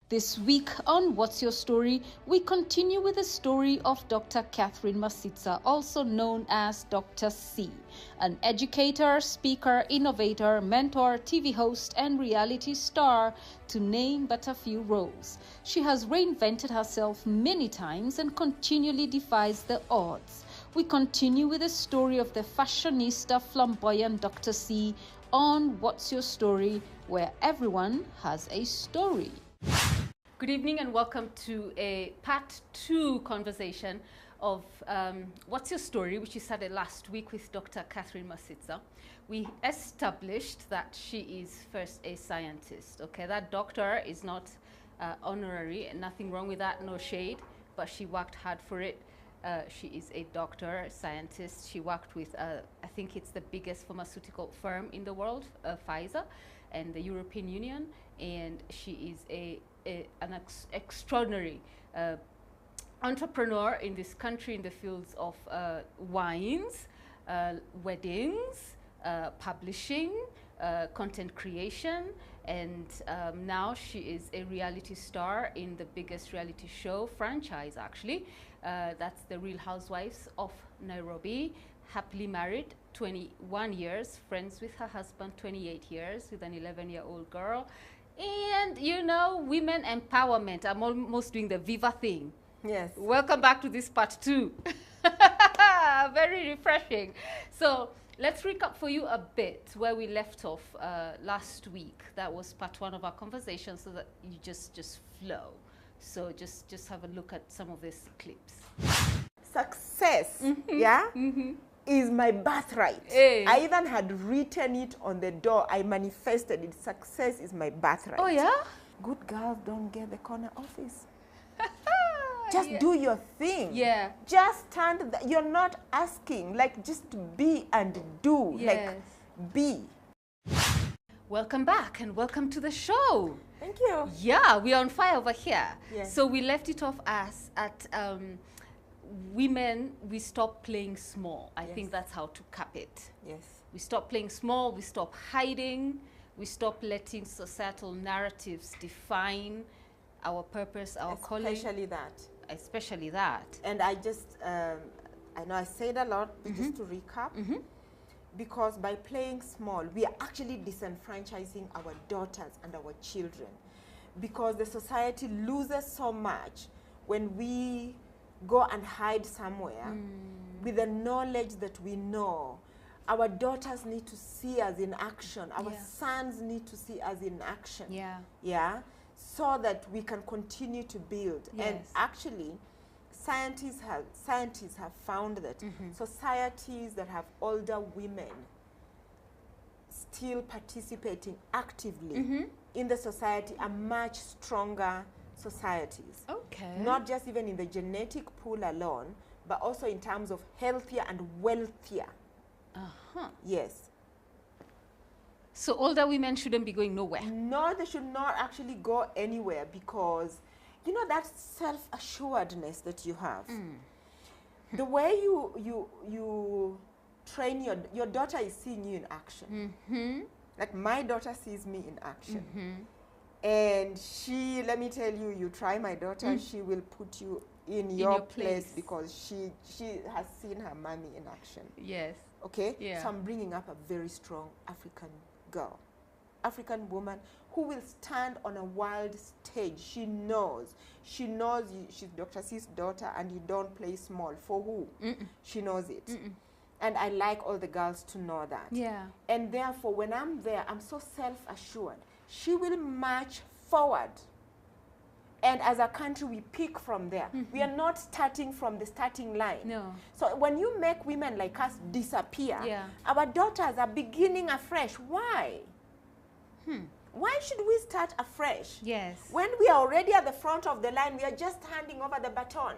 This week on What's Your Story, we continue with the story of Dr. Catherine Masitsa, also known as Dr. C, an educator, speaker, innovator, mentor, TV host, and reality star, to name but a few roles. She has reinvented herself many times and continually defies the odds. We continue with the story of the fashionista flamboyant Dr. C on What's Your Story, where everyone has a story. Good evening and welcome to a part 2 conversation of What's Your Story, which we started last week with Dr. Catherine Masitsa. We established that she is first a scientist, okay? That doctor is not honorary, and nothing wrong with that, no shade, but she worked hard for it. She is a doctor, a scientist. She worked with, I think it's the biggest pharmaceutical firm in the world, Pfizer, and the European Union, and she is an extraordinary entrepreneur in this country in the fields of wines, weddings, publishing, content creation, and now she is a reality star in the biggest reality show franchise, actually. That's the Real Housewives of Nairobi. Happily married, 21 years, friends with her husband, 28 years, with an 11-year-old girl. And, you know, women empowerment. I'm almost doing the Viva thing. Yes. Welcome back to this part 2. Very refreshing. So let's recap for you a bit where we left off last week. That was part 1 of our conversation, so that you just flow. So just have a look at some of these clips. Success, is my birthright. Hey. I even had written it on the door. I manifested it. Success is my birthright. Oh, yeah? Good girls don't get the corner office. Just do your thing. Yeah. Just stand. You're not asking. Like, just be and do. Yes. Like, be. Welcome back and welcome to the show. Thank you. Yeah, we're on fire over here. Yes. So we left it off as at women, we stop playing small. I think that's how to cap it. Yes. We stop playing small, we stop hiding, we stop letting societal narratives define our purpose, our calling. Especially that. And I just, I know I said a lot, but just to recap, because by playing small, we are actually disenfranchising our daughters and our children, because the society loses so much when we go and hide somewhere with the knowledge that we know. Our daughters need to see us in action. Our sons need to see us in action. Yeah. So that we can continue to build. Yes. And actually, scientists have found that societies that have older women still participating actively in the society are much stronger societies. Okay. Not just even in the genetic pool alone, but also in terms of healthier and wealthier. Yes. So older women shouldn't be going nowhere. No, they should not actually go anywhere, because you know that self-assuredness that you have. The way you train your daughter is seeing you in action. Like my daughter sees me in action. And she, let me tell you, you try my daughter, she will put you in your place, because she has seen her mommy in action. Yes. Okay? Yeah. So I'm bringing up a very strong African girl, African woman who will stand on a world stage. She knows she's Dr. C's daughter, and you don't play small. For who? She knows it. And I like all the girls to know that. Yeah. And therefore, when I'm there, I'm so self-assured. She will march forward. And as a country, we pick from there. We are not starting from the starting line. No. So when you make women like us disappear, our daughters are beginning afresh. Why? Why should we start afresh? Yes. When we are already at the front of the line, we are just handing over the baton.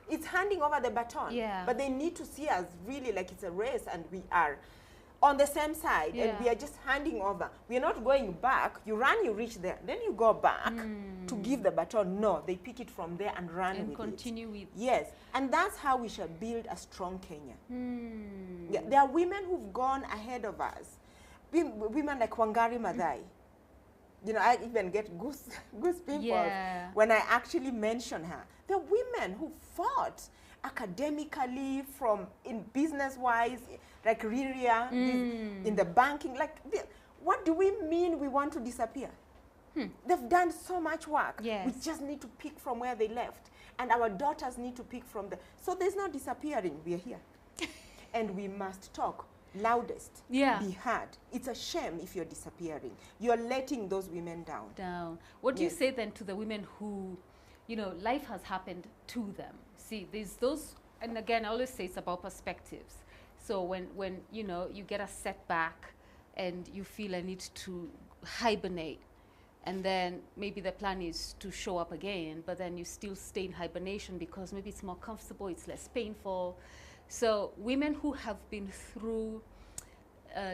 It's handing over the baton. Yeah. But they need to see us really like it's a race, and we are on the same side, and we are just handing over. We are not going back. You run, you reach there. Then you go back to give the baton. No, they pick it from there and run with it. And continue with. Yes, and that's how we shall build a strong Kenya. Yeah, there are women who've gone ahead of us. Women like Wangari Maathai. You know, I even get goose pimples when I actually mention her. The women who fought academically, from in business-wise, like Riria, in the banking, like, what do we mean we want to disappear? They've done so much work. Yes. We just need to pick from where they left. And our daughters need to pick from the... So there's no disappearing. We're here. And we must talk loudest, be heard. It's a shame if you're disappearing. You're letting those women down. What do you say then to the women who, you know, life has happened to them? See, there's those, and again, I always say it's about perspectives. So when you know, you get a setback and you feel a need to hibernate, and then maybe the plan is to show up again, but then you still stay in hibernation because maybe it's more comfortable, it's less painful. So women who have been through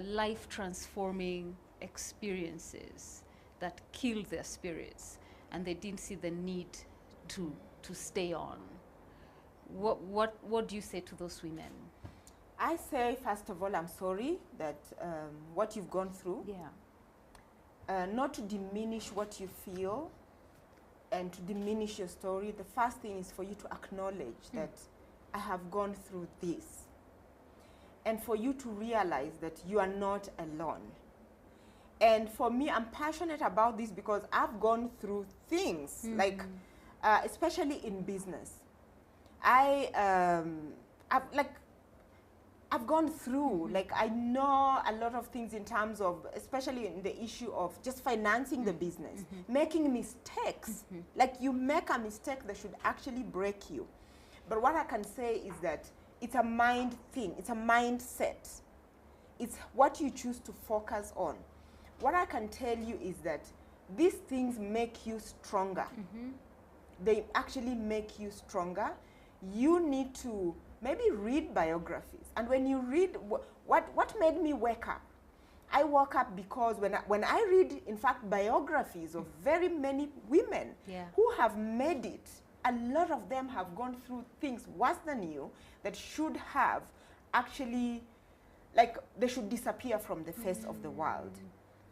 life-transforming experiences that killed their spirits, and they didn't see the need to stay on. What do you say to those women? I say, first of all, I'm sorry that what you've gone through. Not to diminish what you feel and to diminish your story. The first thing is for you to acknowledge that I have gone through this. And for you to realize that you are not alone. And for me, I'm passionate about this because I've gone through things, like, especially in business. I've gone through, like, I know a lot of things in terms of, especially in the issue of just financing the business, making mistakes. Like, you make a mistake that should actually break you. But what I can say is that it's a mind thing, it's a mindset. It's what you choose to focus on. What I can tell you is that these things make you stronger. They actually make you stronger. You need to maybe read biographies. And when you read, what made me wake up? I woke up because when I read, in fact, biographies of very many women who have made it, a lot of them have gone through things worse than you that should have actually, like, they should disappear from the face of the world.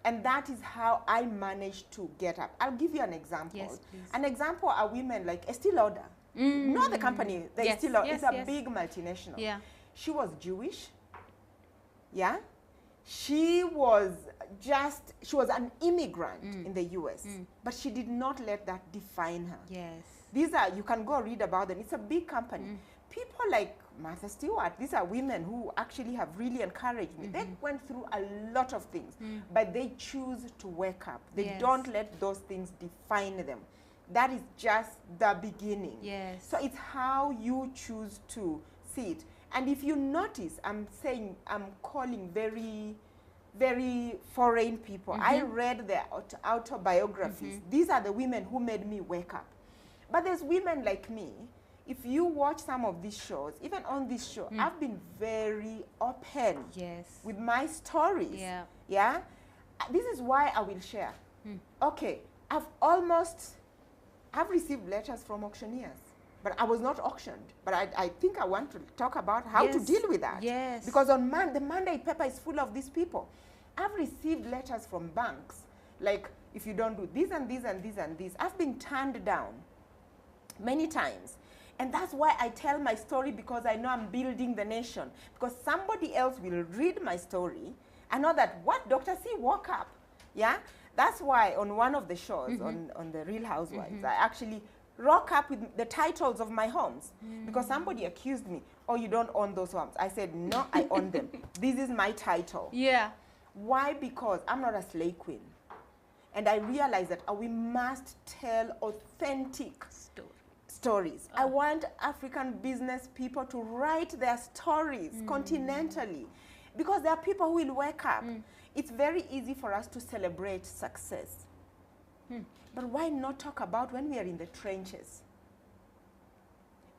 And that is how I managed to get up. I'll give you an example. Yes, please. An example are women like Estee Lauder. Know the company, Estee Lauder. It's a big multinational. She was Jewish. She was an immigrant in the US, but she did not let that define her. These are, you can go read about them. It's a big company. People like Martha Stewart, these are women who actually have really encouraged me. They went through a lot of things, but they choose to wake up. They don't let those things define them. That is just the beginning. So it's how you choose to see it. And if you notice, I'm calling very, very foreign people. I read their autobiographies. These are the women who made me wake up. But there's women like me. If you watch some of these shows, even on this show, I've been very open with my stories. This is why I will share. Okay, I've received letters from auctioneers, but I was not auctioned. But I think I want to talk about how to deal with that. Because on the Monday paper is full of these people. I've received letters from banks, like, if you don't do this and this and this and this. I've been turned down many times. And that's why I tell my story, because I know I'm building the nation. Because somebody else will read my story. I know that, what, Dr. C woke up. That's why on one of the shows, on the Real Housewives, I actually rock up with the titles of my homes. Because somebody accused me, oh, you don't own those homes. I said, no, I own them. This is my title. Why? Because I'm not a slave queen. And I realized that we must tell authentic stories. I want African business people to write their stories continentally, because there are people who will wake up. It's very easy for us to celebrate success. But why not talk about when we are in the trenches?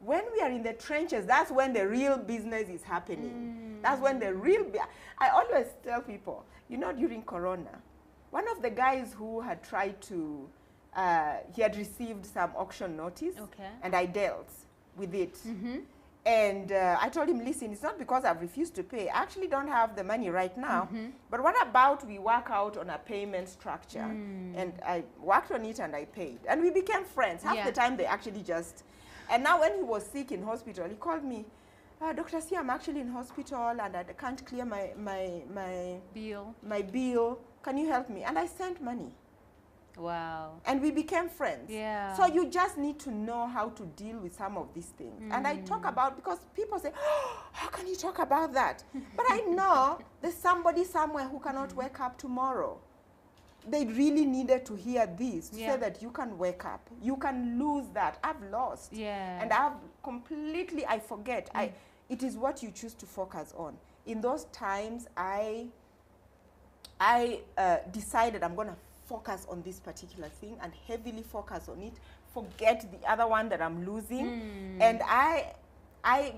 When we are in the trenches, that's when the real business is happening. That's when the real... I always tell people, you know, during Corona, one of the guys who had tried to... he had received some auction notice, and I dealt with it. And I told him, listen, it's not because I've refused to pay. I actually don't have the money right now. But what about we work out on a payment structure? And I worked on it and I paid. And we became friends. Half the time they actually just... And now when he was sick in hospital, he called me, Dr. C, I'm actually in hospital and I can't clear my bill. Can you help me? And I sent money. Wow. And we became friends. Yeah. So you just need to know how to deal with some of these things. And I talk about, because people say, oh, how can you talk about that? But I know there's somebody somewhere who cannot wake up tomorrow. They really needed to hear this, to say that you can wake up. You can lose that. I've lost. Yeah. And I've completely, I forget. It is what you choose to focus on. In those times, I decided I'm going to focus on this particular thing and heavily focus on it, forget the other one that I'm losing. And I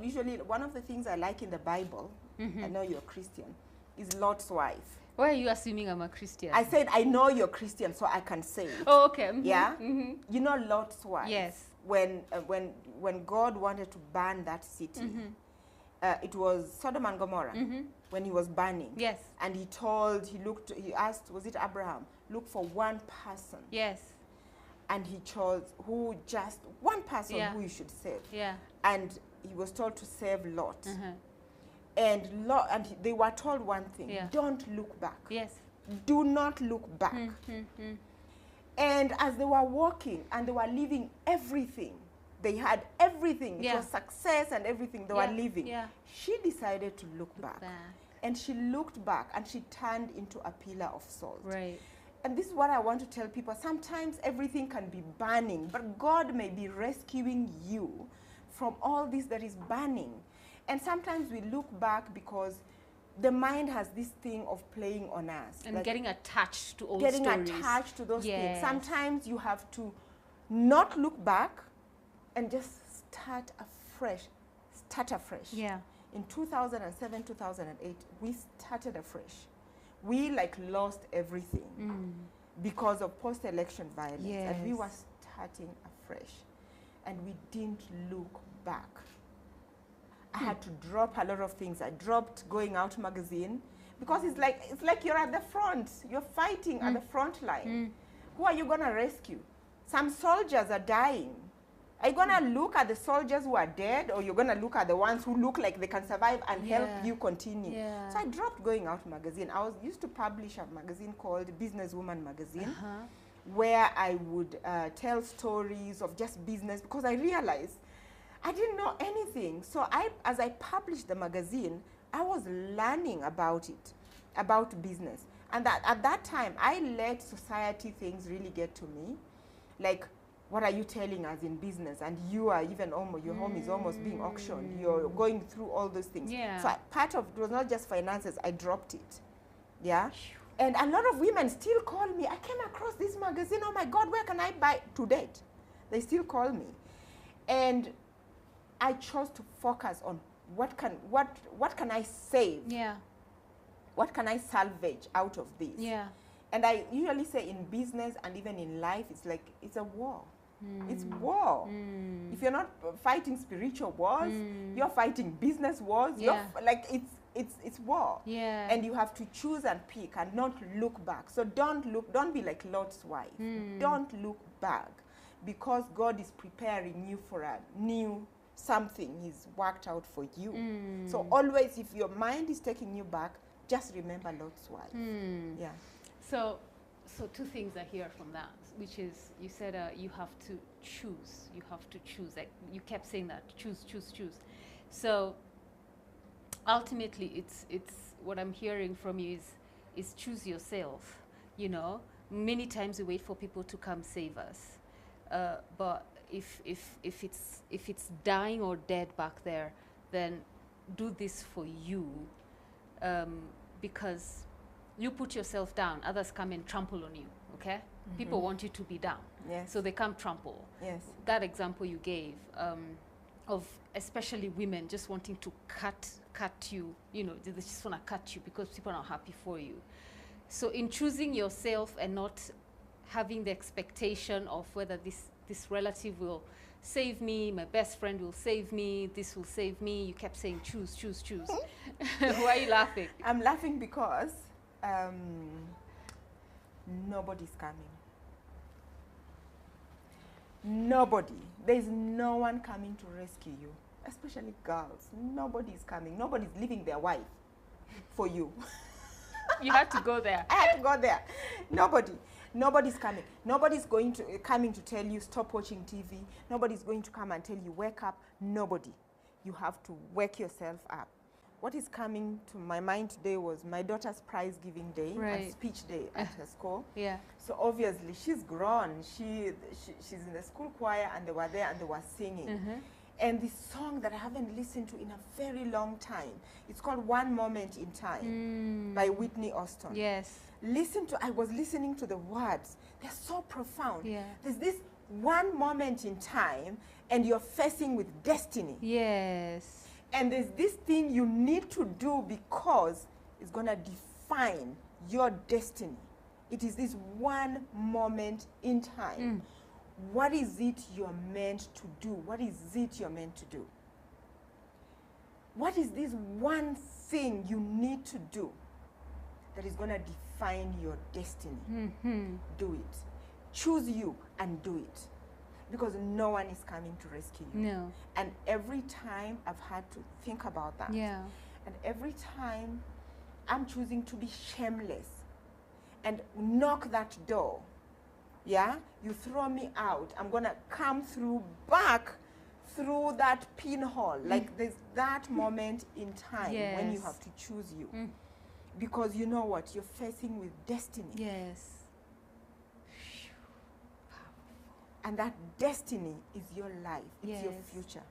usually, one of the things I like in the Bible, I know you're a Christian, is Lot's wife. Why are you assuming I'm a Christian? I said, I know you're Christian, so I can say it. Oh, okay. Yeah? You know Lot's wife? Yes. When God wanted to burn that city, it was Sodom and Gomorrah, when he was burning. Yes. And he asked, was it Abraham? Look for one person. Yes. And he chose one person who you should save. Yeah. And he was told to save Lot. And they were told one thing, don't look back. Yes. Do not look back. And as they were walking and they were leaving everything, they had everything. It was success and everything they were leaving. She decided to look back. And she looked back and she turned into a pillar of salt. Right. And this is what I want to tell people. Sometimes everything can be burning, but God may be rescuing you from all this that is burning. And sometimes we look back because the mind has this thing of playing on us. And like getting attached to old stories. Getting attached to those things. Sometimes you have to not look back and just start afresh. Yeah. In 2007, 2008, we started afresh. We lost everything because of post-election violence. And we were starting afresh. And we didn't look back. I had to drop a lot of things. I dropped Going Out magazine because it's like you're at the front. You're fighting at the front line. Who are you going to rescue? Some soldiers are dying. Are you going to look at the soldiers who are dead, or you're going to look at the ones who look like they can survive and help you continue? So I dropped Going Out magazine. I used to publish a magazine called Businesswoman Magazine, where I would tell stories of just business, because I realized I didn't know anything. So as I published the magazine, I was learning about it, about business. And at that time, I let society things really get to me. Like, what are you telling us in business? And you are even almost, your home is almost being auctioned. You're going through all those things. So part of it was not just finances, I dropped it. Yeah. And a lot of women still call me. I came across this magazine. Oh my God, where can I buy to date? They still call me. And I chose to focus on what can I save? What can I salvage out of this? And I usually say in business and even in life, it's a war. It's war. If you're not fighting spiritual wars, you're fighting business wars. It's war. And you have to choose and pick and not look back. So don't be like Lot's wife. Don't look back, because God is preparing you for a new something He's worked out for you. So always, if your mind is taking you back, just remember Lot's wife. Yeah. So two things I hear from that, which is, you said you have to choose. You have to choose. Like you kept saying that, choose. So ultimately, it's what I'm hearing from you is choose yourself. You know, many times we wait for people to come save us, but if it's dying or dead back there, then do this for you, because you put yourself down, others come and trample on you, okay? People want you to be down, so they come trample. That example you gave of especially women just wanting to cut you, you know, they just want to cut you because people are not happy for you. So in choosing yourself and not having the expectation of whether this relative will save me, my best friend will save me, this will save me. You kept saying choose, choose, choose. Why are you laughing? I'm laughing because nobody's coming. Nobody. There's no one coming to rescue you, especially girls. Nobody's coming. Nobody's leaving their wife for you. You had to go there. I had to go there. Nobody's coming. Nobody's coming to tell you stop watching TV. Nobody's going to come and tell you wake up. Nobody. You have to wake yourself up. What is coming to my mind today was my daughter's prize giving day and speech day at her school. Yeah. So obviously she's grown. She's in the school choir and they were there and they were singing. Mm-hmm. And this song that I haven't listened to in a very long time, it's called One Moment in Time by Whitney Houston. Yes. I was listening to the words. They're so profound. Yeah. There's this one moment in time and you're facing with destiny. Yes. And there's this thing you need to do because it's going to define your destiny. It is this one moment in time. What is it you're meant to do? What is it you're meant to do? What is this one thing you need to do that is going to define your destiny? Do it. Choose you and do it. Because no one is coming to rescue you. No. And every time I've had to think about that. Yeah. And every time I'm choosing to be shameless and knock that door. Yeah? You throw me out. I'm going to come back through that pinhole. Like there's that moment in time when you have to choose you. Because you know what? You're facing with destiny. Yes. And that destiny is your life. It's your future.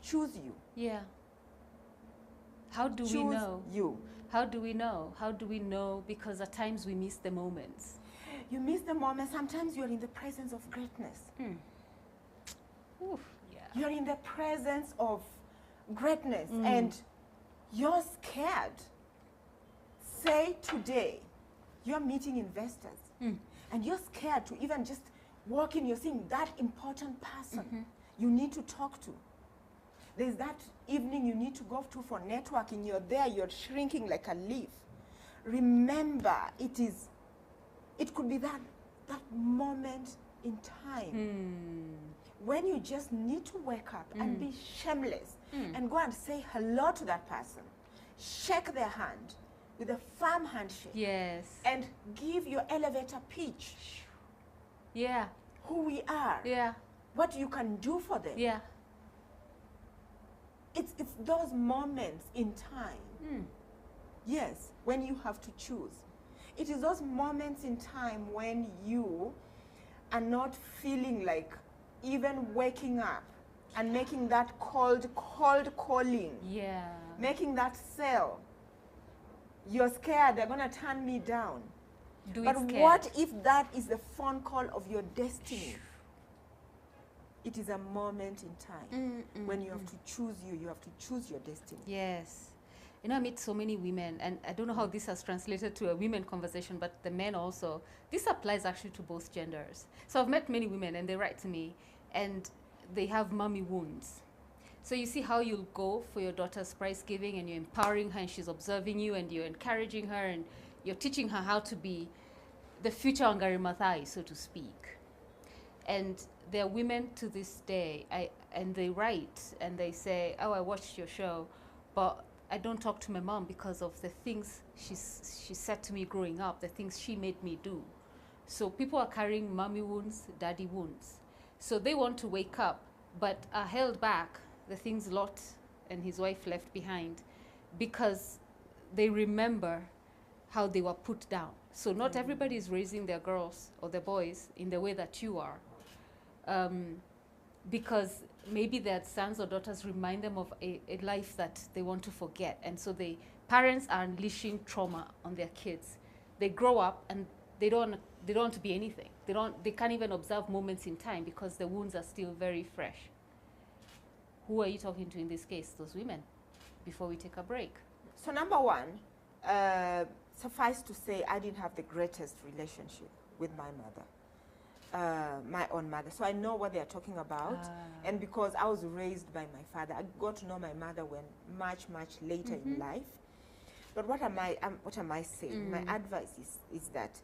Choose you. Yeah. How do we know? You. How do we know? How do we know? Because at times we miss the moments. You miss the moment. Sometimes you're in the presence of greatness. Oof, yeah. You're in the presence of greatness and you're scared. Say today, you're meeting investors and you're scared to even just walk in. You're seeing that important person you need to talk to. There's that evening you need to go to for networking. You're there, you're shrinking like a leaf. Remember, it could be that moment in time when you just need to wake up and be shameless and go and say hello to that person. Shake their hand with a firm handshake. Yes. And give your elevator pitch. Yeah. Who we are. Yeah. What you can do for them. Yeah. It's those moments in time. Yes, when you have to choose. It is those moments in time when you are not feeling like even waking up and making that cold calling. Yeah. Making that sale. You're scared, they're going to turn me down. But what if that is the phone call of your destiny? It is a moment in time when you have to choose you have to choose your destiny. Yes. You know, I meet so many women, and I don't know how this has translated to a women conversation, but the men also. This applies actually to both genders. So I've met many women, and they write to me, and they have mommy wounds. So you see how you'll go for your daughter's prize giving, and you're empowering her, and she's observing you, and you're encouraging her, and you're teaching her how to be the future Wangari Maathai, so to speak. And there are women to this day, and they write, and they say, oh, I watched your show, but I don't talk to my mom because of the things she said to me growing up, the things she made me do. So people are carrying mommy wounds, daddy wounds. So they want to wake up, but are held back, the things Lot and his wife left behind, because they remember how they were put down. So not everybody is raising their girls or their boys in the way that you are. Because maybe their sons or daughters remind them of a life that they want to forget. And so parents are unleashing trauma on their kids. They grow up and they don't want to be anything. They can't even observe moments in time because the wounds are still very fresh. Who are you talking to in this case? Those women, before we take a break. So number one, suffice to say, I didn't have the greatest relationship with my mother. my own mother, so I know what they are talking about. And because I was raised by my father, I got to know my mother when much later in life. But what am I saying? My advice is that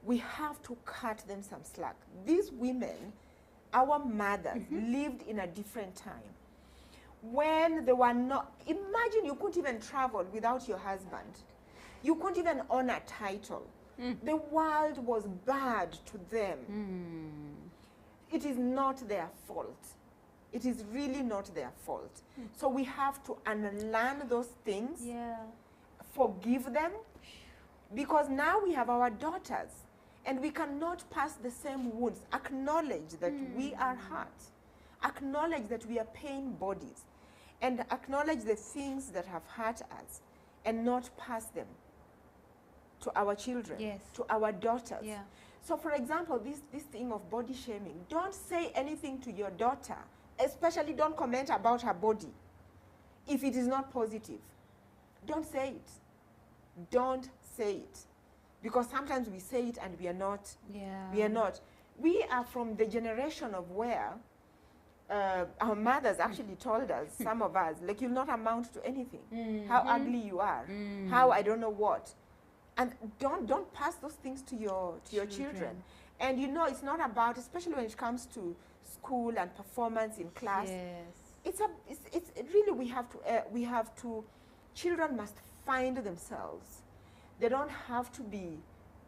we have to cut them some slack. These women, our mothers, lived in a different time when they were not. Imagine you couldn't even travel without your husband. You couldn't even own a title. The world was bad to them. It is not their fault. It is really not their fault. So we have to unlearn those things, forgive them, because now we have our daughters and we cannot pass the same wounds. Acknowledge that we are hurt. Acknowledge that we are pain bodies, and acknowledge the things that have hurt us and not pass them to our children, to our daughters. So for example, this thing of body shaming, don't say anything to your daughter, especially don't comment about her body if it is not positive. Don't say it. Don't say it. Because sometimes we say it and we are not. We are not. We are from the generation of where our mothers actually told us, some of us, like, you'll not amount to anything. How ugly you are. How I don't know what. And don't pass those things to your children. And you know, it's not about, especially when it comes to school and performance in class. It's really, we have to. Children must find themselves. They don't have to be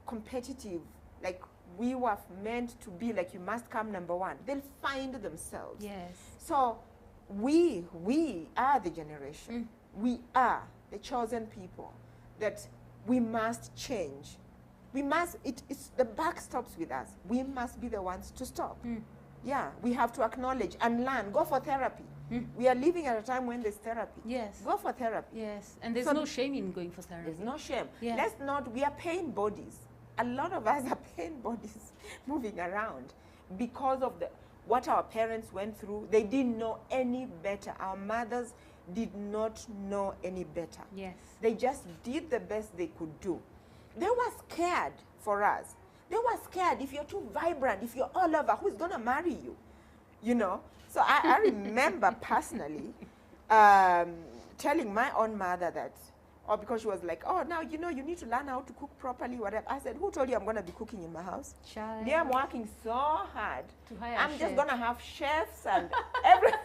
competitive like we were meant to be. Like, you must come number one. They'll find themselves. So we are the generation. We are the chosen people that we must change. We must, the buck stops with us. We must be the ones to stop. Yeah, we have to acknowledge and learn. Go for therapy. We are living at a time when there's therapy. Go for therapy. And there's no shame in going for therapy. There's no shame. Let's not, we are pain bodies. A lot of us are pain bodies moving around because of what our parents went through. They didn't know any better. Our mothers did not know any better. They just did the best they could do. They were scared for us. They were scared. If you're too vibrant, if you're all over, who's going to marry you? You know? So I remember personally telling my own mother that, because she was like, oh, now, you know, you need to learn how to cook properly, whatever. I said, who told you I'm going to be cooking in my house? Me, I'm working so hard. I'm just going to have chefs and everything.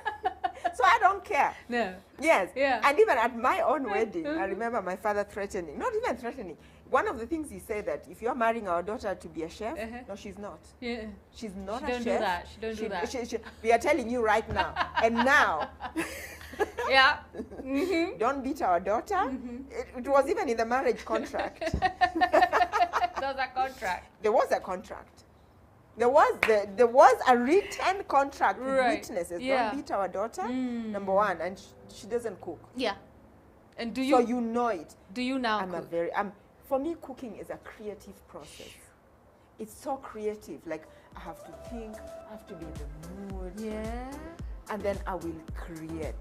So I don't care. And even at my own wedding, I remember my father threatening, not even threatening. One of the things he said that if you're marrying our daughter to be a chef, no, she's not. She's not a chef. Do that. She don't do that. We are telling you right now. And now. Don't beat our daughter. It was even in the marriage contract. There was a contract. There was a contract. There was a written contract with witnesses. Don't beat our daughter, number one, and she doesn't cook. And do you? So you know it. Do you now? For me, cooking is a creative process. It's so creative. Like, I have to think, I have to be in the mood. And then I will create.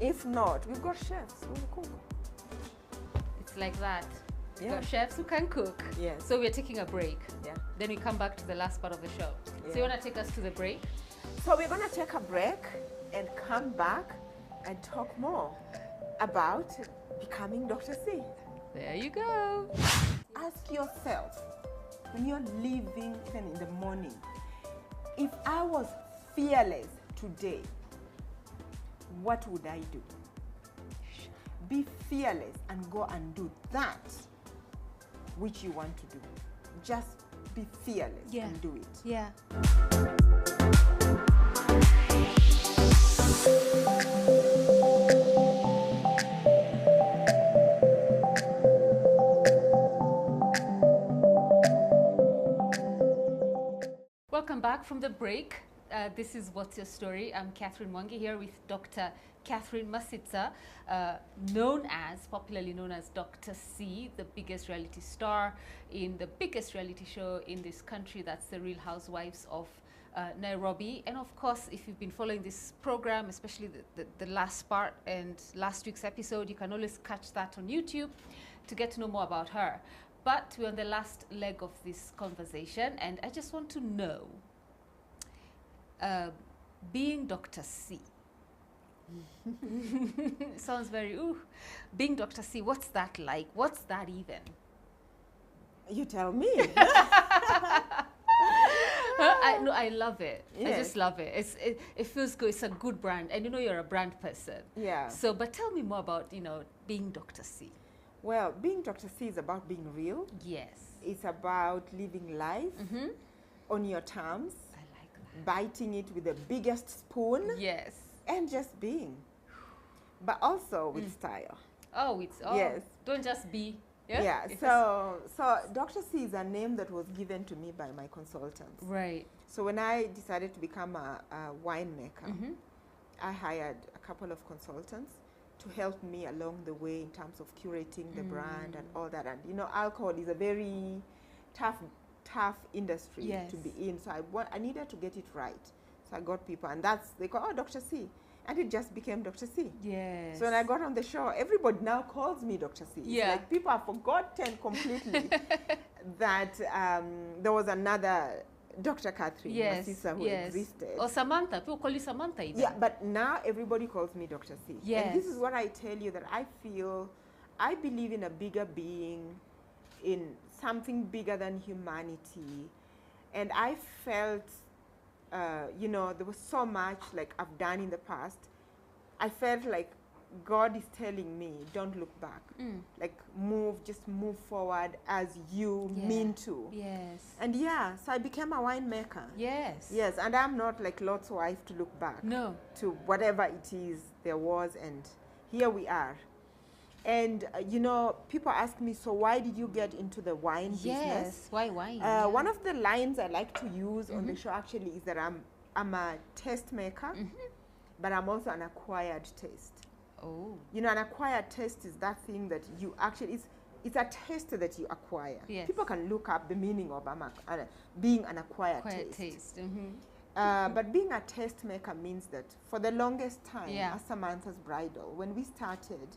If not, we've got chefs who will cook. It's like that. We've got chefs who can cook. So we're taking a break. Then we come back to the last part of the show. So you want to take us to the break? So we're going to take a break and come back and talk more about becoming Dr. C. There you go. Ask yourself, when you're leaving, even in the morning, if I was fearless today, what would I do? Be fearless and go and do that which you want to do. Just be fearless and do it. Welcome back from the break. This is What's Your Story? I'm Catherine Mwangi here with Dr. Catherine Masitsa, popularly known as Dr. C, the biggest reality star in the biggest reality show in this country. That's the Real Housewives of Nairobi. And of course, if you've been following this program, especially the last part and last week's episode, you can always catch that on YouTube to get to know more about her. But we're on the last leg of this conversation, and I just want to know, being Dr. C. Sounds very, ooh. Being Dr. C, what's that like? What's that even? You tell me. I love it. Yes. I just love it. It feels good. It's a good brand. And you know you're a brand person. Yeah. So, but tell me more about, being Dr. C. Well, being Dr. C is about being real. Yes. It's about living life on your terms. I like that. Biting it with the biggest spoon. Yes. And just being. But also with style. Oh, yes. Don't just be. Yeah. Yeah. Yes. So Dr. C is a name that was given to me by my consultants. Right. So when I decided to become a winemaker, I hired a couple of consultants to help me along the way in terms of curating the brand and all that. And alcohol is a very tough industry to be in. So I needed to get it right. So I got people, and they go, oh, Dr. C. And it just became Dr. C. Yes. So when I got on the show, everybody now calls me Dr. C. It's like people have forgotten completely that there was another Dr. Catherine Masisa who existed. Or Samantha. People call you Samantha even. Yeah, but now everybody calls me Dr. C. Yes. And this is what I tell you, that I believe in a bigger being, in something bigger than humanity. And I felt, there was so much like I've done in the past. I felt like God is telling me, don't look back. Like just move forward as you mean to. Yes. And so I became a winemaker. Yes. Yes, and I'm not like Lot's wife to look back. No. To whatever it is there was, and here we are. And, people ask me, so why did you get into the wine business? Yes, why wine? One of the lines I like to use on the show actually is that I'm a taste maker, but I'm also an acquired taste. Oh. An acquired taste is that thing that you actually, it's a taste that you acquire. Yes. People can look up the meaning of being an acquired taste. But being a taste maker means that for the longest time, as Samantha's Bridal, when we started,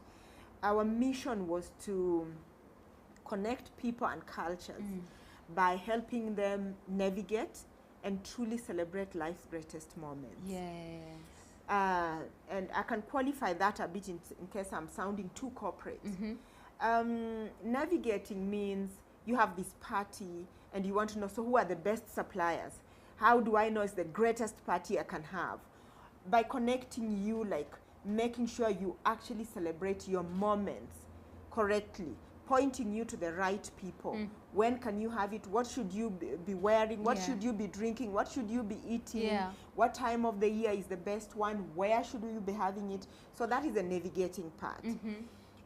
our mission was to connect people and cultures by helping them navigate and truly celebrate life's greatest moments. Yes. And I can qualify that a bit in case I'm sounding too corporate. Navigating means you have this party and you want to know, so who are the best suppliers? How do I know it's the greatest party I can have? By connecting you, like making sure you actually celebrate your moments correctly, pointing you to the right people. When can you have it? What should you be wearing? What should you be drinking? What should you be eating? What time of the year is the best one? Where should you be having it? So that is the navigating part.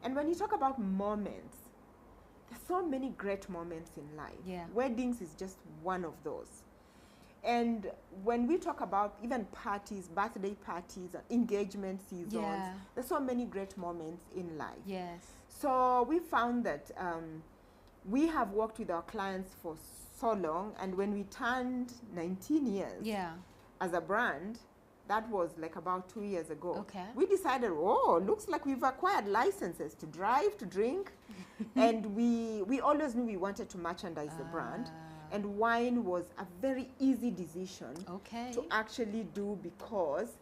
And when you talk about moments, there's so many great moments in life. Weddings is just one of those. And when we talk about even parties, birthday parties, engagement seasons, there's so many great moments in life. Yes. So we found that we have worked with our clients for so long, and when we turned 19 years as a brand, that was like about 2 years ago. Okay. We decided, looks like we've acquired licenses to drive, to drink, and we always knew we wanted to merchandise the brand. And wine was a very easy decision to actually do, because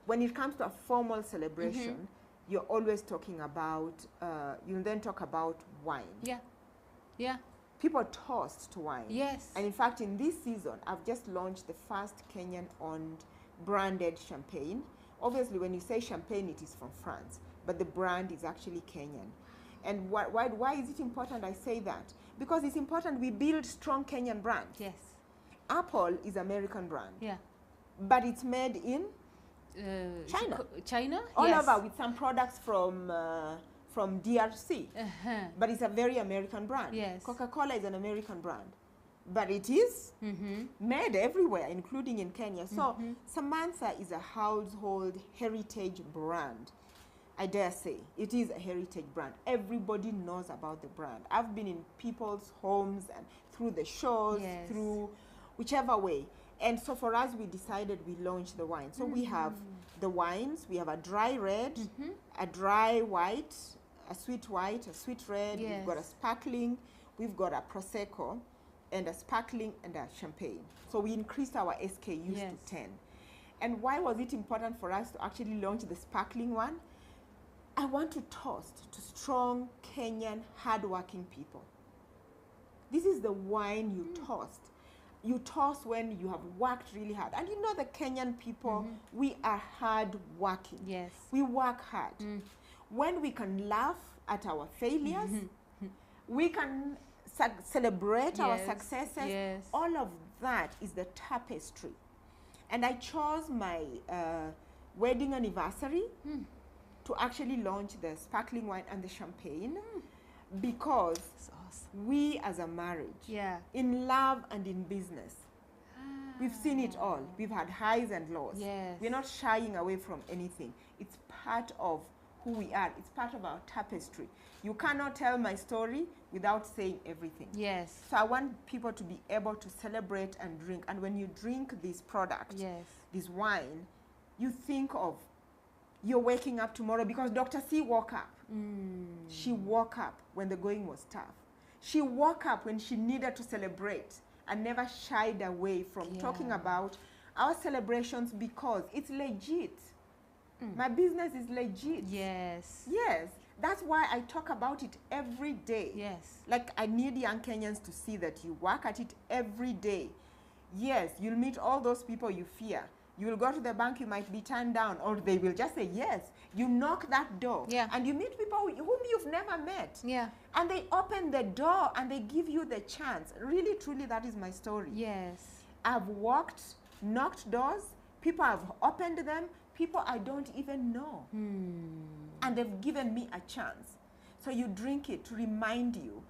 when it comes to a formal celebration, you're always talking about, you then talk about wine. Yeah. People toast to wine. Yes. And in fact, in this season, I've just launched the first Kenyan-owned branded champagne. Obviously, when you say champagne, it is from France, but the brand is actually Kenyan. And why is it important I say that? Because it's important we build strong Kenyan brands. Yes. Apple is American brand. Yeah. But it's made in China. China? All over, with some products from DRC. But it's a very American brand. Yes. Coca-Cola is an American brand. But it is made everywhere, including in Kenya. So Samantha is a household heritage brand. I dare say it is a heritage brand. Everybody knows about the brand. I've been in people's homes and through the shows, through whichever way. And so for us, we decided we launched the wine. So we have the wines. We have a dry red, a dry white, a sweet white, a sweet red. We've got a sparkling. we've got a Prosecco and a sparkling and a champagne. So we increased our SKUs to 10. And why was it important for us to actually launch the sparkling one? I want to toast to strong Kenyan hardworking people. This is the wine you toast. You toast when you have worked really hard. And you know the Kenyan people, we are hard working. Yes. We work hard. When we can laugh at our failures, we can celebrate our successes. Yes. All of that is the tapestry. And I chose my wedding anniversary to actually launch the sparkling wine and the champagne because we as a marriage, in love and in business, we've seen it all. We've had highs and lows. Yes. We're not shying away from anything. It's part of who we are. It's part of our tapestry. You cannot tell my story without saying everything. Yes. So I want people to be able to celebrate and drink. And when you drink this product, this wine, you think of you're waking up tomorrow, because Dr.C woke up. She woke up when the going was tough. She woke up when she needed to celebrate and never shied away from talking about our celebrations because it's legit. My business is legit. Yes. Yes. That's why I talk about it every day. Yes. Like, I need young Kenyans to see that you work at it every day. Yes, you'll meet all those people you fear. You will go to the bank, you might be turned down, or they will just say yes. You knock that door, and you meet people whom you've never met. And they open the door and they give you the chance. Really, truly, that is my story. Yes. I've walked, knocked doors, people have opened them, people I don't even know. And they've given me a chance. So you drink it to remind you,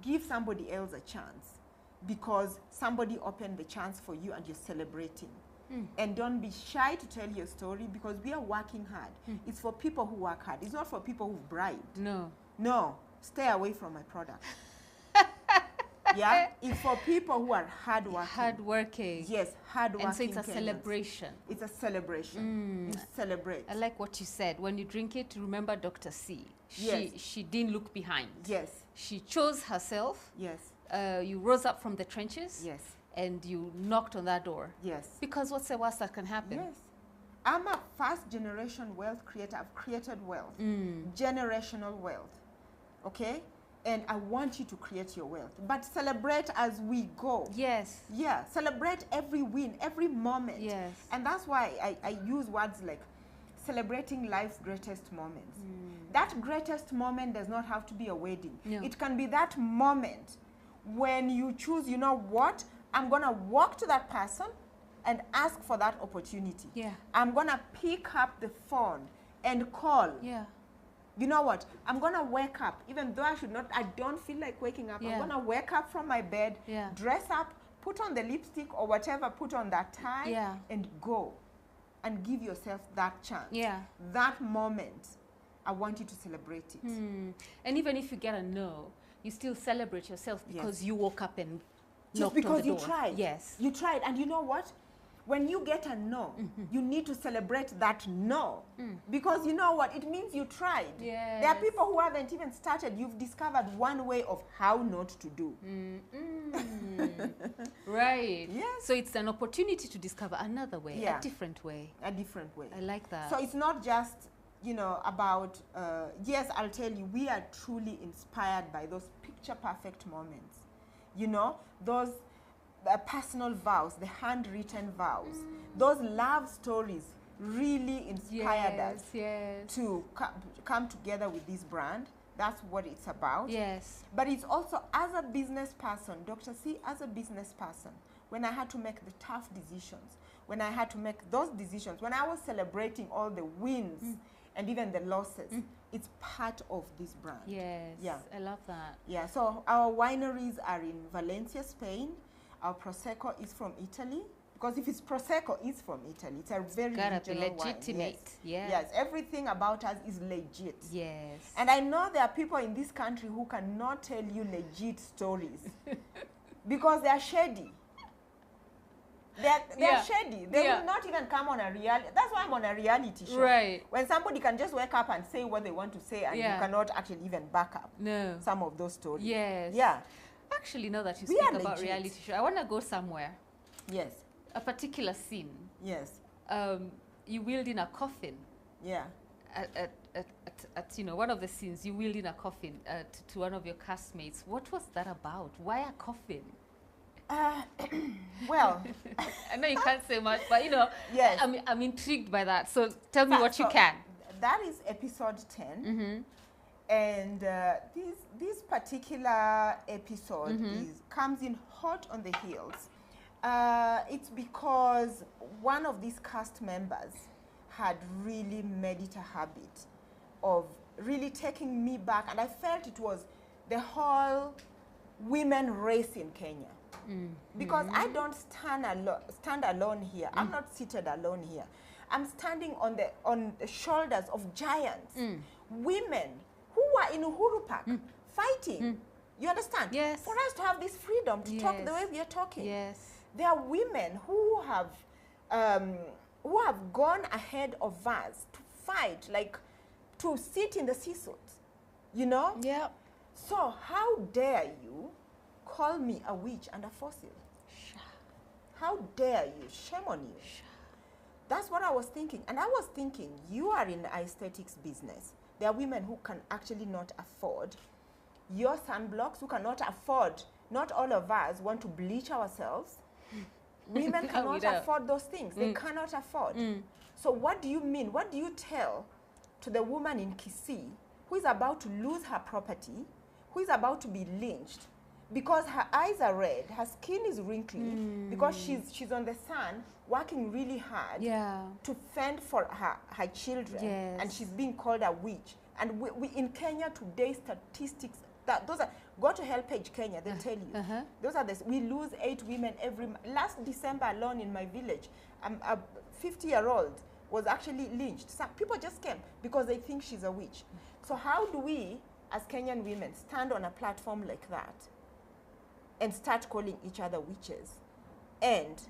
give somebody else a chance because somebody opened the chance for you and you're celebrating. And don't be shy to tell your story because we are working hard. It's for people who work hard. It's not for people who've bribed. No. No. Stay away from my product. It's for people who are hardworking. Hardworking. Yes, hardworking. And so it's a Kenyans. celebration. It's a celebration. You celebrate. I like what you said. When you drink it, remember Dr.C. She didn't look behind. Yes. She chose herself. Yes. You rose up from the trenches. Yes. And you knocked on that door. Yes. Because what's the worst that can happen? Yes. I'm a first generation wealth creator. I've created wealth. Generational wealth. Okay? And I want you to create your wealth. But celebrate as we go. Yes. Yeah. Celebrate every win, every moment. Yes. And that's why I use words like celebrating life's greatest moments. That greatest moment does not have to be a wedding. No. It can be that moment when you choose, you know what? I'm going to walk to that person and ask for that opportunity. I'm going to pick up the phone and call. You know what? I'm going to wake up, even though I don't feel like waking up. I'm going to wake up from my bed, dress up, put on the lipstick or whatever, put on that tie, and go. And give yourself that chance. That moment, I want you to celebrate it. And even if you get a no, you still celebrate yourself because you woke up and just because you tried. Yes. You tried. And you know what? When you get a no, you need to celebrate that no. Because you know what? It means you tried. Yes. There are people who haven't even started. You've discovered one way of how not to do. Right. Yes. So it's an opportunity to discover another way, a different way. A different way. I like that. So it's not just, you know, about, yes, I'll tell you, we are truly inspired by those picture perfect moments. You know, those personal vows, the handwritten vows, those love stories really inspired us to come together with this brand. That's what it's about. Yes. But it's also, as a business person, Dr.C, as a business person, when I had to make the tough decisions, when I had to make those decisions, when I was celebrating all the wins and even the losses, it's part of this brand. Yes. Yeah. I love that. Yeah. So our wineries are in Valencia, Spain. Our Prosecco is from Italy. Because if it's Prosecco, it's from Italy. It's a very regional wine. Legitimate. Yes. Yes. Everything about us is legit. Yes. And I know there are people in this country who cannot tell you legit stories because they are shady. They're shady. They will not even come on a reality. That's why I'm on a reality show. Right. When somebody can just wake up and say what they want to say and you cannot actually even back up some of those stories. Yes. Yeah. Actually, now that you We speak are about legit. reality show, I want to go somewhere. Yes. A particular scene. Yes. You wheeled in a coffin. Yeah. At one of the scenes, you wheeled in a coffin to one of your castmates. What was that about? Why a coffin? Well, I know you can't say much, but yes. I'm intrigued by that. So tell me what you can. That is episode 10. Mm-hmm. And this particular episode comes in hot on the heels. It's because one of these cast members had really made it a habit of really taking me back, and I felt it was the whole women race in Kenya. Because I don't stand alone here. I'm not seated alone here. I'm standing on the shoulders of giants, women who were in Uhuru Park fighting. You understand? Yes. For us to have this freedom to talk the way we are talking. Yes. There are women who have gone ahead of us to fight, like to sit in the CSUT, Yeah. So how dare you call me a witch and a fossil? How dare you? Shame on you. That's what I was thinking. And I was thinking, you are in the aesthetics business. There are women who can actually not afford your sunblocks, who cannot afford, not all of us want to bleach ourselves. Women cannot afford those things. They cannot afford. So what do you mean? What do you tell to the woman in Kisii who is about to lose her property, who is about to be lynched because her eyes are red, her skin is wrinkly, because she's on the sun working really hard to fend for her children, and she's being called a witch. And we in Kenya today, statistics, those are, go to HelpAge Kenya, they'll tell you. Those are we lose 8 women every last December alone in my village. A 50-year-old was actually lynched. So people just came because they think she's a witch. So how do we, as Kenyan women, stand on a platform like that and start calling each other witches and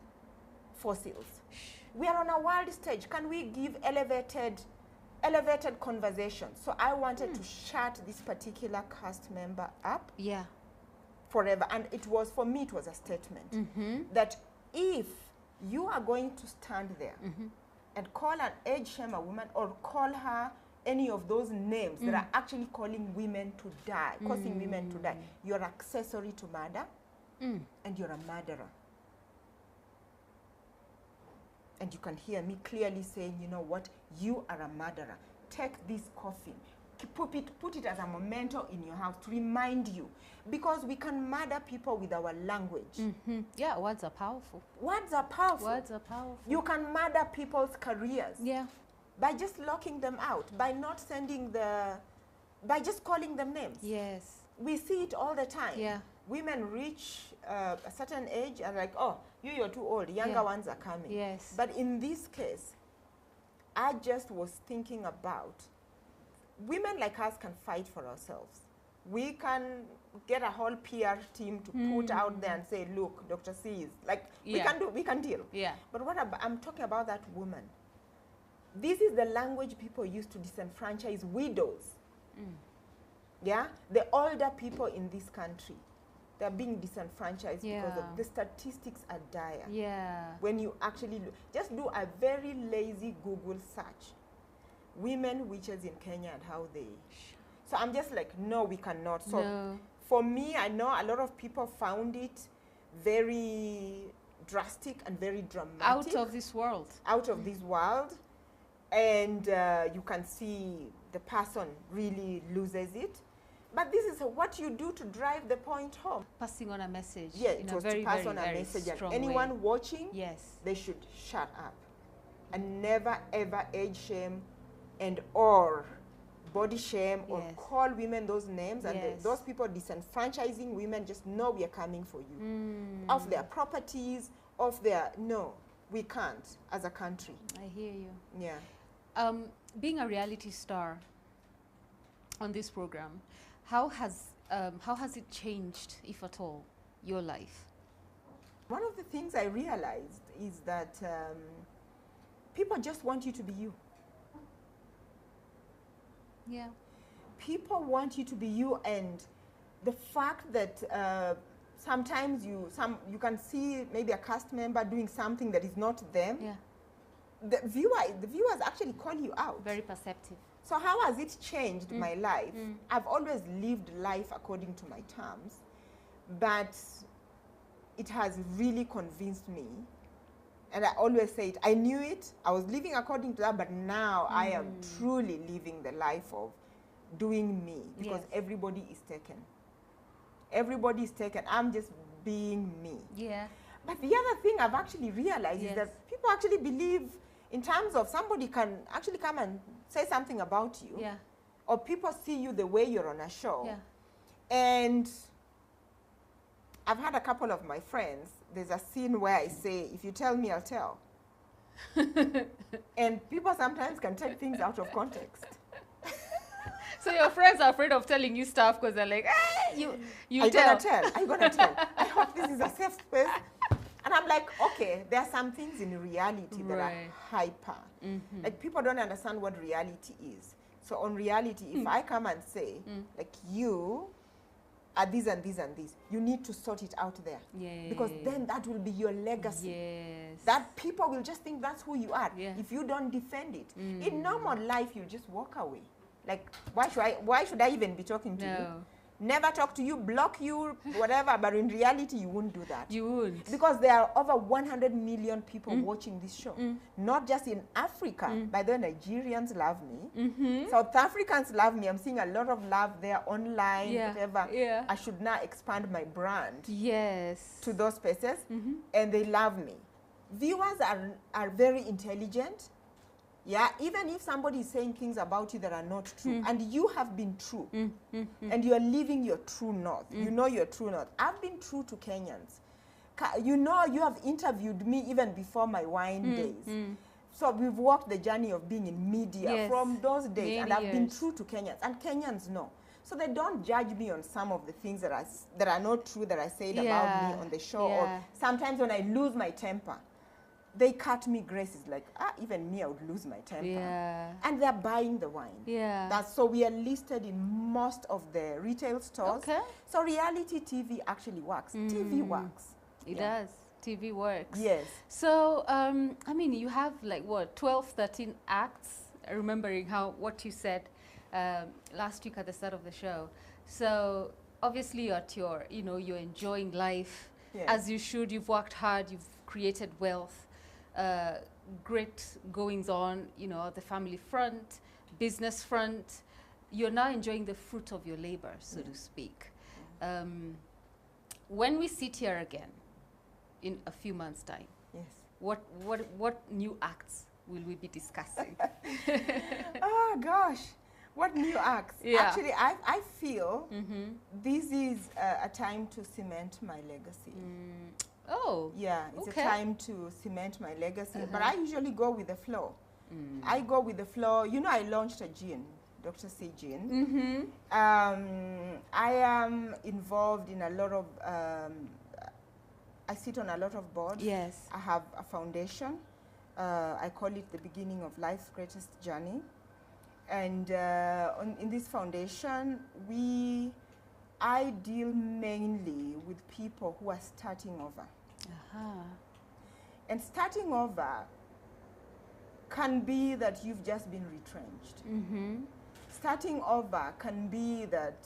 fossils? We are on a world stage. Can we give elevated conversation? So I wanted to shut this particular cast member up forever. And it was, for me, it was a statement that if you are going to stand there and call an age shame a woman or call her any of those names that are actually calling women to die, causing women to die, you're accessory to murder and you're a murderer. And you can hear me clearly saying, you know what, you are a murderer. Take this coffin, put it as a memento in your house to remind you. Because we can murder people with our language. Yeah, words are powerful. Words are powerful. Words are powerful. You can murder people's careers. Yeah. By just locking them out, by not sending by just calling them names. Yes. We see it all the time. Yeah. Women reach a certain age and like, oh, you're too old, younger ones are coming. Yes. But in this case, I just was thinking about women like us can fight for ourselves. We can get a whole PR team to put out there and say, look, Dr.C is like, we can deal. Yeah. But what about, I'm talking about that woman. This is the language people use to disenfranchise widows. Yeah? The older people in this country, they're being disenfranchised because of the statistics are dire. Yeah. When you actually look, just do a very lazy Google search. Women witches in Kenya and how they... So I'm just like, no, we cannot. So for me, I know a lot of people found it very drastic and very dramatic. Out of this world. Out of this world. And you can see the person really loses it. But this is what you do to drive the point home. Passing on a message. Yeah, it was to pass on a message. And anyone watching, they should shut up. And never, ever age shame and or body shame or call women those names. And those people disenfranchising women, just know we are coming for you. Of their properties, of their... No, we can't as a country. I hear you. Yeah. Being a reality star on this program, how has it changed, if at all, your life? One of the things I realized is that people just want you to be you. Yeah. People want you to be you, and the fact that sometimes you can see maybe a cast member doing something that is not them. Yeah. The viewers actually call you out. Very perceptive. So how has it changed my life? I've always lived life according to my terms, but it has really convinced me. And I always say it, I knew it, I was living according to that, but now I am truly living the life of doing me, because everybody is taken. Everybody is taken. I'm just being me. Yeah. But the other thing I've actually realized is that people actually believe in terms of somebody can actually come and say something about you. Yeah. Or people see you the way you're on a show. Yeah. And I've had a couple of my friends, there's a scene where I say, if you tell me, I'll tell. And people sometimes can take things out of context. So your friends are afraid of telling you stuff because they're like, you tell. I'm gonna tell. I hope this is a safe space. And I'm like, okay, there are some things in reality that are hyper. Like, people don't understand what reality is. So on reality, if I come and say, like, you are this and this and this, you need to sort it out there. Because then that will be your legacy. That people will just think that's who you are. If you don't defend it. In normal life, you just walk away. Like, why should I even be talking to you? Never talk to you, block you, whatever. But in reality, you wouldn't do that. You wouldn't. Because there are over 100 million people watching this show. Not just in Africa. By the way, Nigerians love me. South Africans love me. I'm seeing a lot of love there online, whatever. I should now expand my brand to those spaces. And they love me. Viewers are very intelligent. Yeah, even if somebody is saying things about you that are not true, and you have been true, and you are living your true north, you know your true north. I've been true to Kenyans. You know, you have interviewed me even before my wine days. So we've walked the journey of being in media from those days, and I've been true to Kenyans, and Kenyans know. So they don't judge me on some of the things that are not true that I said about me on the show. Or sometimes when I lose my temper, they cut me graces, like, even me, I would lose my temper. And they're buying the wine. So we are listed in most of the retail stores. So reality TV actually works. TV works. It does. TV works. Yes. So, I mean, you have like, what, 12, 13 acts, remembering what you said last week at the start of the show. So, obviously, you're at your, you're enjoying life as you should. You've worked hard. You've created wealth. Great goings on, the family front, business front. You're now enjoying the fruit of your labor, so to speak. When we sit here again in a few months' time, what new acts will we be discussing? Oh gosh, what new acts? Actually, I feel this is a time to cement my legacy. Oh. Yeah, it's a time to cement my legacy. But I usually go with the flow. I go with the flow. I launched a gin, Dr.C gin. I am involved in a lot of, I sit on a lot of boards. I have a foundation. I call it the beginning of life's greatest journey. And in this foundation, I deal mainly with people who are starting over. And starting over can be that you've just been retrenched. Starting over can be that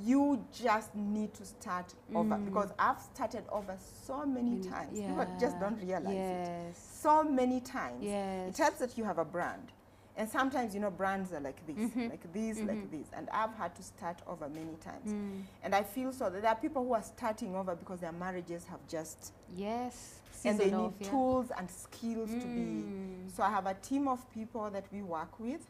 you just need to start over, because I've started over so many times. People just don't realize it. So many times. It helps that you have a brand. And sometimes, brands are like this, like this, like this. And I've had to start over many times. And I feel so that there are people who are starting over because their marriages have just... And they need tools and skills to be... So I have a team of people that we work with.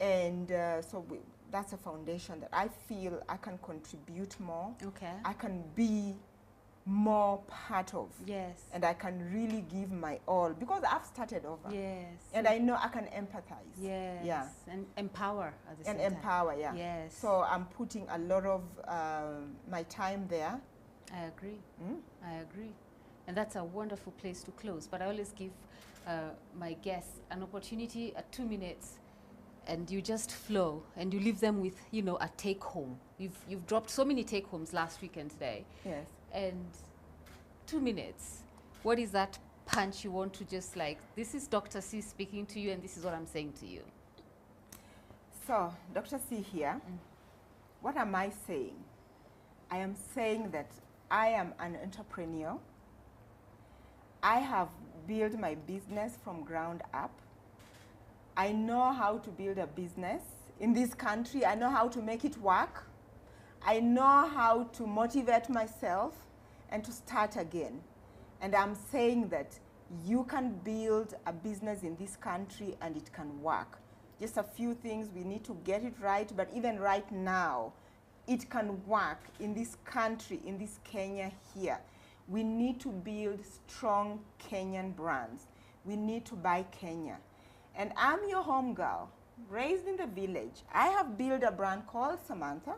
And that's a foundation that I feel I can contribute more. I can be more part of. And I can really give my all, because I've started over. And I know I can empathize. And empower at the same time. And empower, So I'm putting a lot of my time there. I agree. I agree. And that's a wonderful place to close. But I always give my guests an opportunity at 2 minutes, and you just flow and you leave them with, you know, a take home. You've dropped so many take homes last week and today. Yes. And 2 minutes, what is that punch you want to just like, this is Dr. C speaking to you and this is what I'm saying to you? So, Dr. C here, what am I saying? I am saying that I am an entrepreneur. I have built my business from ground up. I know how to build a business in this country. I know how to make it work. I know how to motivate myself and to start again. And I'm saying that you can build a business in this country and it can work. Just a few things, we need to get it right, but even right now, it can work in this country, in this Kenya here. We need to build strong Kenyan brands. We need to buy Kenya. And I'm your home girl, raised in the village. I have built a brand called Samantha.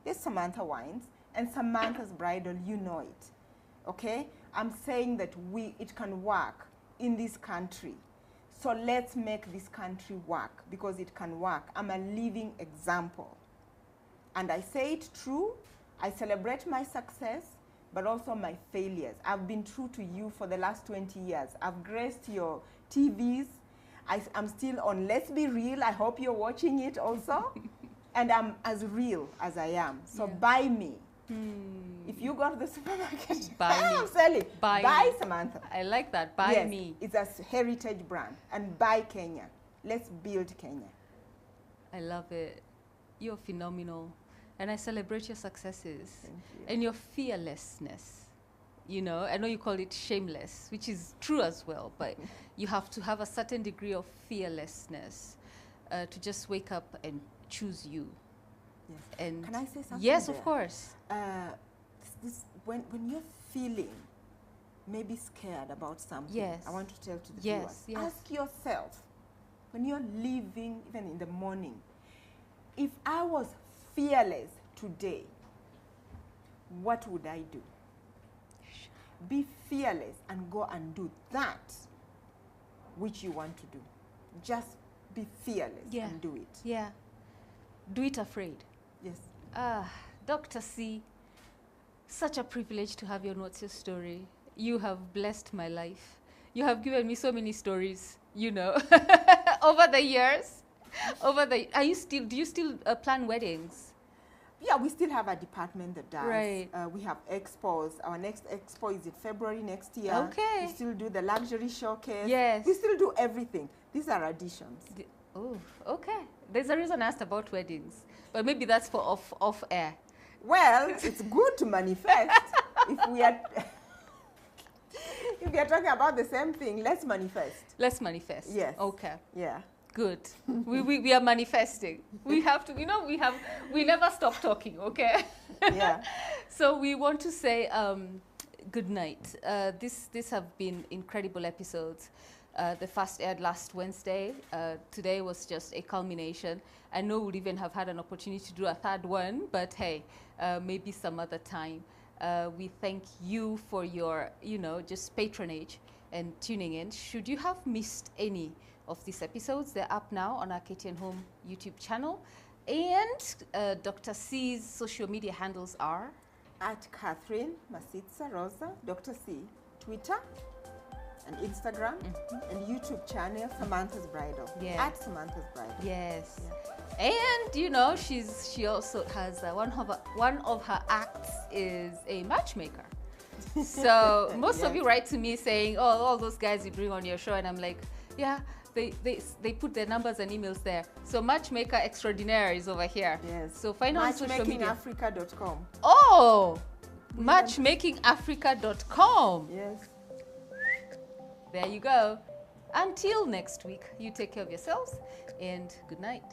There's Samantha Wines and Samantha's Bridal, you know it, okay? I'm saying that it can work in this country. So let's make this country work because it can work. I'm a living example. And I say it true. I celebrate my success, but also my failures. I've been true to you for the last 20 years. I've graced your TVs. I'm still on Let's Be Real. I hope you're watching it also. And I'm as real as I am. So buy me. If you go to the supermarket, buy me. I'm selling. Buy Samantha. I like that. Buy me. It's a heritage brand. And buy Kenya. Let's build Kenya. I love it. You're phenomenal. And I celebrate your successes. Thank you. And your fearlessness. You know, I know you call it shameless, which is true as well, but you have to have a certain degree of fearlessness to just wake up and choose you. Yes. And can I say something? Yes, there? Of course. When you're feeling maybe scared about something, yes. I want to tell to the yes, viewers, ask yourself, when you're leaving, even in the morning, if I was fearless today, what would I do? Be fearless and go and do that which you want to do. Just be fearless and do it. Yeah. Do it afraid. Yes. Dr. C, such a privilege to have you on What's Your Story. You have blessed my life. You have given me so many stories, you know, over the years. Do you still plan weddings? Yeah, we still have a department that does. Right. We have expos. Our next expo is in February next year. Okay. We still do the luxury showcase. Yes. We still do everything. These are additions. Oh, okay. There's a reason I asked about weddings, but maybe that's for off air. Well, it's good to manifest. If we are talking about the same thing, let's manifest. Let's manifest. Yes. Okay. Yeah. Good. we are manifesting. We have to, you know, we never stop talking, okay? Yeah. So we want to say good night. This have been incredible episodes. The first aired last Wednesday. Today was just a culmination. I know we'll even have had an opportunity to do a third one, but hey, maybe some other time. We thank you for your, you know, just patronage and tuning in. Should you have missed any of these episodes, they're up now on our KTN Home YouTube channel. And Dr. C's social media handles are? At Catherine Masitsa Rosa, Dr. C, Twitter and Instagram and YouTube channel, Samantha's Bridal. Yeah. At Samantha's Bridal. Yes. Yeah. And you know, she also has one of her acts is a matchmaker. So most of you write to me saying, "Oh, all those guys you bring on your show," and I'm like, "Yeah." They put their numbers and emails there. So Matchmaker Extraordinaire is over here. Yes. So find out on social media. Matchmakingafrica.com. Oh, matchmakingafrica.com. Yes. There you go. Until next week, you take care of yourselves and good night.